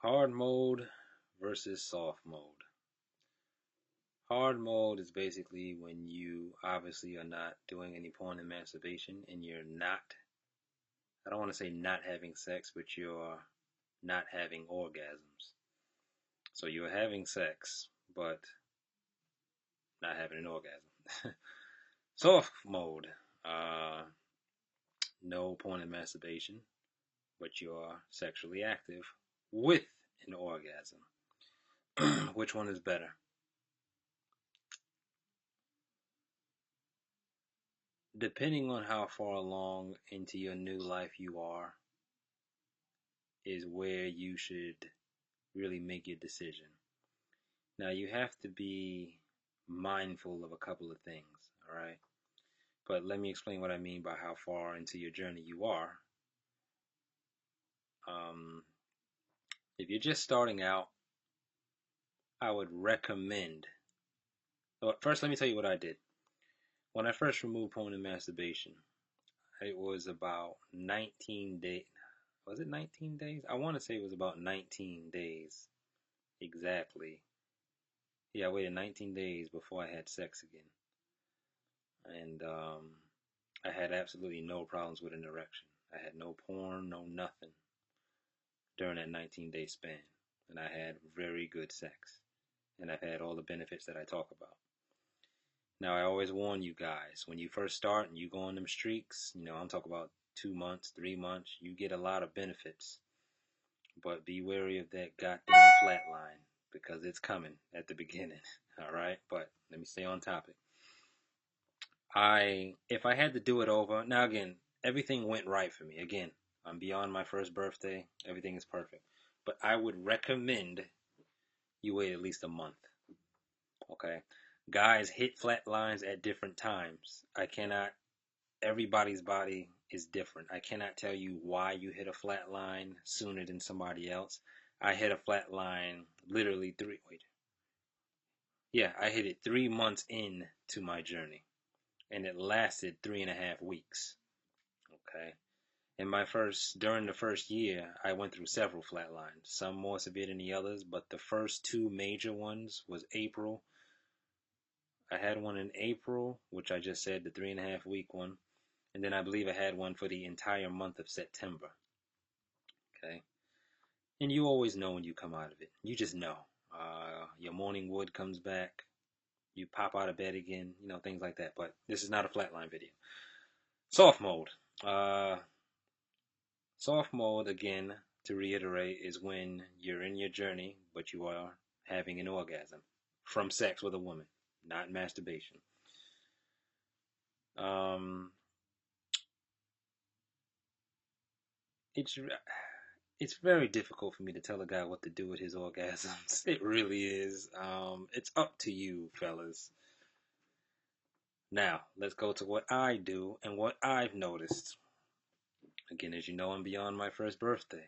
Hard mode versus soft mode. Hard mode is basically when you obviously are not doing any porn and masturbation and you're not, I don't want to say not having sex, but you're not having orgasms. So you're having sex, but not having an orgasm. Soft mode, uh, no porn and masturbation, but you're sexually active with an orgasm. Which one is better? Depending on how far along into your new life you are, is where you should really make your decision. Now, you have to be mindful of a couple of things, all right? But let me explain what I mean by how far into your journey you are. Um, if you're just starting out, I would recommend. Well, first, let me tell you what I did. When I first removed porn and masturbation, it was about 19 days. Was it 19 days? I want to say it was about 19 days exactly. Yeah, I waited 19 days before I had sex again. And I had absolutely no problems with an erection. I had no porn, no nothing during that 19-day span. And I had very good sex. And I've had all the benefits that I talk about. Now, I always warn you guys, when you first start and you go on them streaks, I'm talking about 2 months, 3 months, you get a lot of benefits. But be wary of that goddamn flat line because it's coming at the beginning. All right, but let me stay on topic. If I had to do it over, now again, everything went right for me. Again, I'm beyond my first birthday. Everything is perfect. But I would recommend you wait at least a month. Okay? Guys hit flat lines at different times. Everybody's body is different. I cannot tell you why you hit a flat line sooner than somebody else. I hit a flat line literally I hit it 3 months into my journey, and it lasted 3.5 weeks. Okay. During the first year, I went through several flat lines, some more severe than the others, but the first two major ones was April. I had one in April, which I just said, the 3.5 week one. And then I believe I had one for the entire month of September. Okay. And you always know when you come out of it. You just know. Your morning wood comes back. You pop out of bed again. Things like that. But this is not a flatline video. Soft mode. Uh, Soft mode, again, to reiterate, is when you're in your journey, but you are having an orgasm from sex with a woman, not masturbation. Um, it's it's very difficult for me to tell a guy what to do with his orgasms. It really is. It's up to you, fellas. Now, let's go to what I do and what I've noticed. Again, as you know, I'm beyond my first birthday,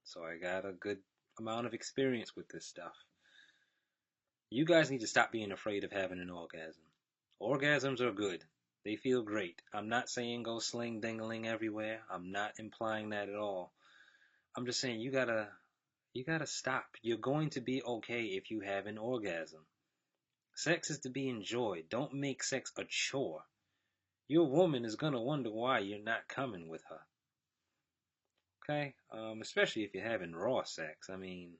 so I got a good amount of experience with this stuff. You guys need to stop being afraid of having an orgasm. Orgasms are good. They feel great. I'm not saying go sling dingling everywhere. I'm not implying that at all. I'm just saying you gotta stop. You're going to be okay if you have an orgasm. Sex is to be enjoyed. Don't make sex a chore. Your woman is gonna wonder why you're not coming with her. Okay? Especially if you're having raw sex. I mean,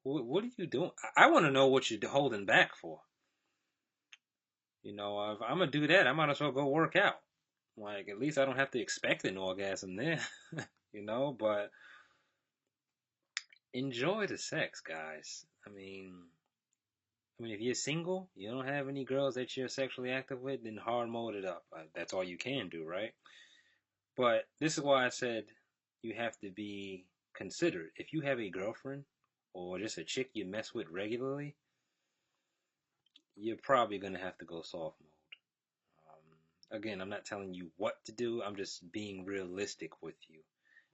what are you doing? I want to know what you're holding back for. If I'm gonna do that, I might as well go work out. Like, at least I don't have to expect an orgasm there. But enjoy the sex, guys. If you're single, you don't have any girls that you're sexually active with, then hard mode it up. That's all you can do, right? But this is why I said you have to be considerate. If you have a girlfriend or just a chick you mess with regularly, you're probably gonna have to go soft mode. Again, I'm not telling you what to do. I'm just being realistic with you.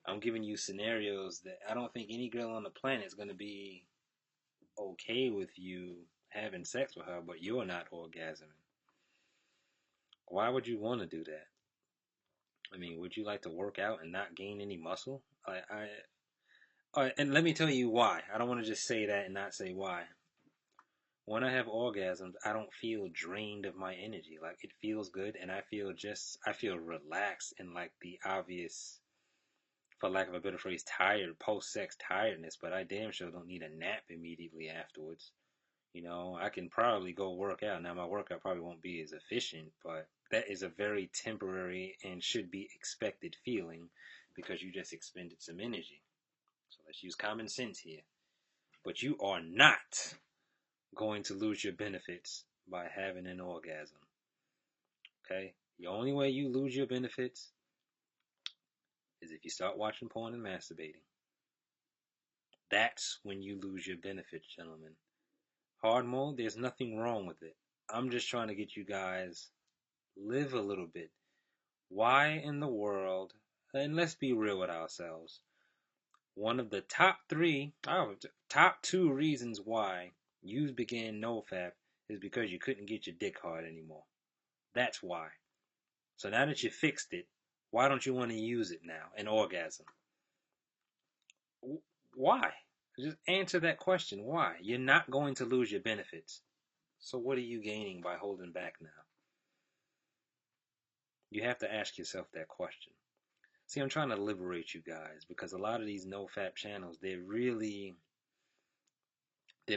I'm giving you scenarios that I don't think any girl on the planet is gonna be okay with you having sex with her, but you're not orgasming. Why would you want to do that? Would you like to work out and not gain any muscle? And let me tell you why. I don't want to just say that and not say why. When I have orgasms, I don't feel drained of my energy. Like it feels good, and I feel relaxed and like the obvious, for lack of a better phrase, tired, post-sex tiredness. But I damn sure don't need a nap immediately afterwards. I can probably go work out. Now, my workout probably won't be as efficient, but that is a very temporary and should be expected feeling because you just expended some energy. So let's use common sense here. But you are not going to lose your benefits by having an orgasm. Okay? The only way you lose your benefits is if you start watching porn and masturbating. That's when you lose your benefits, gentlemen. Hard mode, there's nothing wrong with it. I'm just trying to get you guys live a little bit. Why in the world, and let's be real with ourselves, one of the top two reasons why you began NoFap is because you couldn't get your dick hard anymore. That's why. So now that you fixed it, why don't you want to use it now? An orgasm. Why? Just answer that question. Why? You're not going to lose your benefits. So what are you gaining by holding back now? You have to ask yourself that question. See, I'm trying to liberate you guys because a lot of these NoFap channels, they're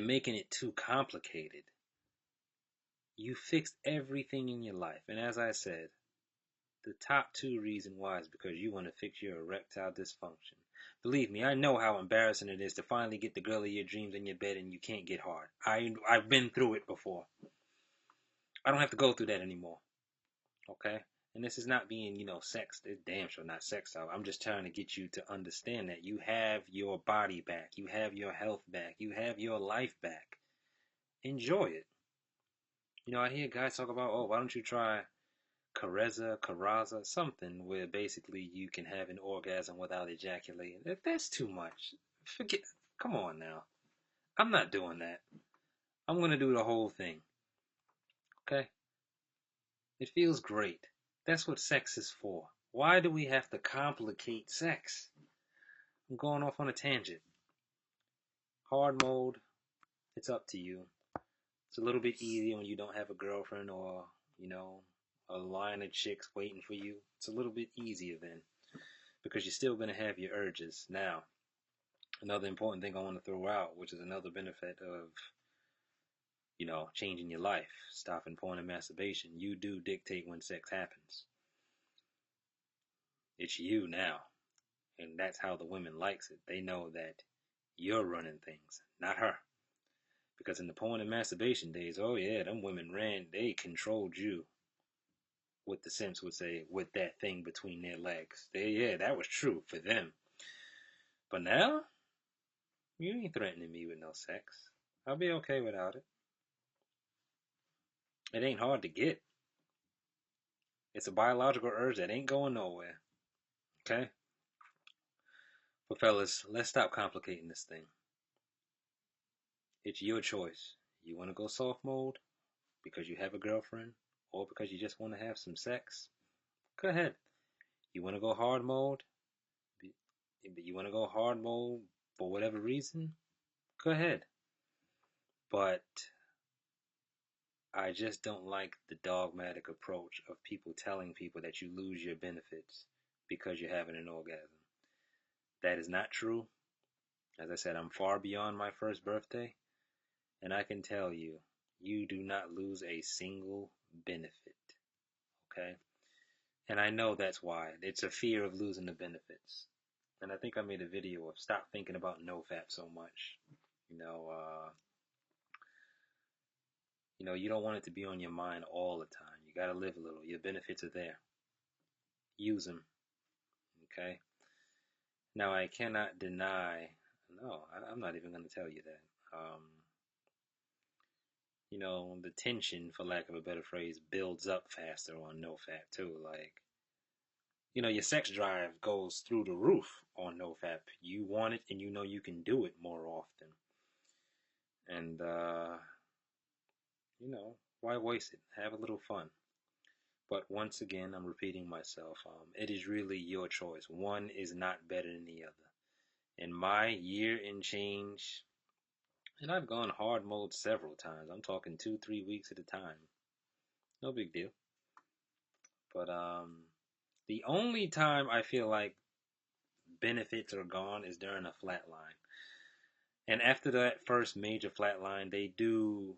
making it too complicated. You fixed everything in your life. And as I said, the top two reason why is because you want to fix your erectile dysfunction. Believe me, I know how embarrassing it is to finally get the girl of your dreams in your bed and you can't get hard. I've been through it before. I don't have to go through that anymore. Okay? And this is not being, sex. It's damn sure not sex out. I'm just trying to get you to understand that you have your body back. You have your health back. You have your life back. Enjoy it. I hear guys talk about, oh, why don't you try Karaza, something where basically you can have an orgasm without ejaculating. That's too much. Forget. Come on now. I'm not doing that. I'm going to do the whole thing. Okay? It feels great. That's what sex is for. Why do we have to complicate sex? I'm going off on a tangent. Hard mode, it's up to you. It's a little bit easier when you don't have a girlfriend or, a line of chicks waiting for you. It's a little bit easier then because you're still going to have your urges. Now, another important thing I want to throw out, which is another benefit of, changing your life, stopping porn and masturbation. You do dictate when sex happens. It's you now. And that's how the women likes it. They know that you're running things, not her. Because in the porn and masturbation days, oh yeah, them women they controlled you. What the Simps would say, with that thing between their legs. Yeah, that was true for them. But now, you ain't threatening me with no sex. I'll be okay without it. It ain't hard to get. It's a biological urge that ain't going nowhere. Okay? But fellas, let's stop complicating this thing. It's your choice. You want to go soft mode because you have a girlfriend or because you just want to have some sex? Go ahead. You want to go hard mode? You want to go hard mode for whatever reason? Go ahead. But I just don't like the dogmatic approach of people telling people that you lose your benefits because you're having an orgasm. That is not true. As I said, I'm far beyond my first birthday, and I can tell you, you do not lose a single benefit. Okay? And I know that's why. It's a fear of losing the benefits. And I think I made a video of stop thinking about NoFap so much. You don't want it to be on your mind all the time. You got to live a little. Your benefits are there. Use them. Okay? Now, I cannot deny, no, I'm not even going to tell you that. The tension, for lack of a better phrase, builds up faster on NoFap too. Like, your sex drive goes through the roof on NoFap. You want it and you know you can do it more often. And, why waste it? Have a little fun. But once again, I'm repeating myself. It is really your choice. One is not better than the other. in my year and change, and I've gone hard mode several times. I'm talking 2, 3 weeks at a time. No big deal. But the only time I feel like benefits are gone is during a flat line. And after that first major flat line, they do,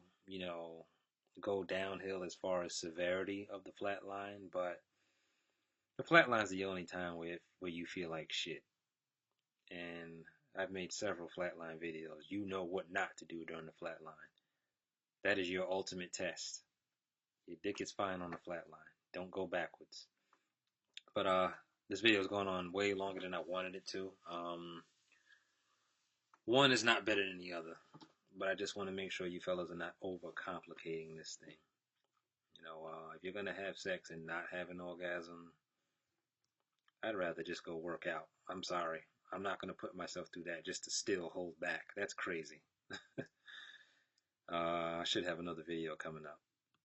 go downhill as far as severity of the flat line. But the flat line is the only time where you feel like shit. And I've made several flatline videos. You know what not to do during the flat line. That is your ultimate test. Your dick is fine on the flat line. Don't go backwards. But this video is going on way longer than I wanted it to. One is not better than the other, but I just want to make sure you fellas are not overcomplicating this thing. If you're gonna have sex and not have an orgasm, I'd rather just go work out. I'm sorry. I'm not gonna put myself through that just to still hold back. That's crazy. I should have another video coming up.